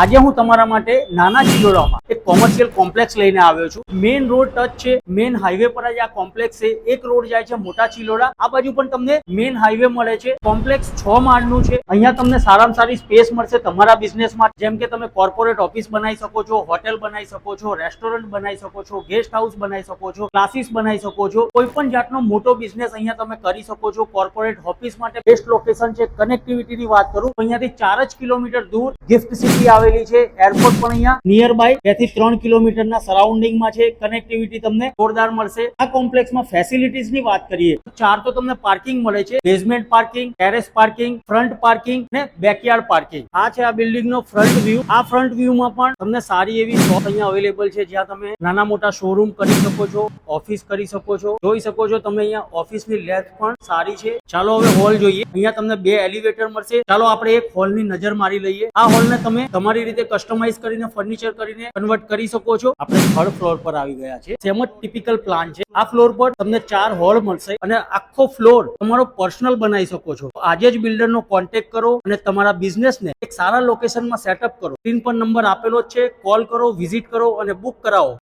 આજે હું તમારા માટે નાના ચિલોડામાં એક કોમર્શિયલ કોમ્પ્લેક્સ લઈને આવ્યો છું. મેઇન રોડ ટચ છે, મેઇન હાઈવે પર જ આ કોમ્પ્લેક્સ છે. એક રોડ જાય છે મોટા ચિલોડા, આ બાજુ પણ તમને મેઇન હાઈવે મળે છે. કોમ્પ્લેક્સ 6 માળનું છે. અહીંયા તમને સારામાં સારી સ્પેસ મળશે તમારા બિઝનેસ માટે. જેમ કે તમે કોર્પોરેટ ઓફિસ બનાવી શકો છો, હોટેલ બનાવી શકો છો, રેસ્ટોરન્ટ બનાવી શકો છો, ગેસ્ટ હાઉસ બનાવી શકો છો, ક્લાસીસ બનાવી શકો છો. કોઈ પણ જાતનો મોટો બિઝનેસ અહીંયા તમે કરી શકો છો. કોર્પોરેટ ઓફિસ માટે બેસ્ટ લોકેશન છે. કનેક્ટિવિટીની વાત કરું તો અહીંયાથી 4 જ કિલોમીટર દૂર ગિફ્ટ સિટી આવેલી છે. એરપોર્ટ પણ અહીંયા નિયર બાય 2 થી 3 કિલોમીટરના સરાઉન્ડિંગમાં છે. કનેક્ટિવિટી તમને જોરદાર મળશે. આ કોમ્પ્લેક્સમાં ફેસિલિટીઝની વાત કરીએ તો 4 તો તમને પાર્કિંગ મળે છે. Basement parking, terrace parking, front parking ને બેકયાર્ડ પાર્કિંગ. આ છે આ બિલ્ડિંગનો ફ્રન્ટ વ્યૂ. આ ફ્રન્ટ વ્યૂમાં પણ તમને સારી એવી શોપ અહીંયા અવેલેબલ છે, જ્યાં તમે નાના મોટા શોરૂમ કરી શકો છો, ઓફિસ કરી શકો છો. જોઈ શકો છો તમે અહીંયા ઓફિસની લેન્થ પણ સારી છે. ચાલો હવે હોલ જોઈએ. અહીંયા તમને 2 એલિવેટર મળશે. ચાલો આપણે એક હોલની નજર મારી લઈએ. આ હોલને તમે તમારી રીતે કસ્ટમાઇઝ કરીને ફર્નિચર કરીને કન્વર્ટ કરી શકો છો. આપણે 3rd ફ્લોર પર આવી ગયા છે. સેમ જ ટિપિકલ પ્લાન છે. આ ફ્લોર પર તમને 4 હોલ મળશે અને આખો ફ્લોર તમારો પર્સનલ બનાવી શકો છો. આજે જ બિલ્ડરનો કોન્ટેક્ટ કરો અને તમારા બિઝનેસને એક સારા લોકેશનમાં સેટઅપ કરો. સ્ક્રીન પર નંબર આપેલો જ છે. કોલ કરો, વિઝિટ કરો અને બુક કરાવો.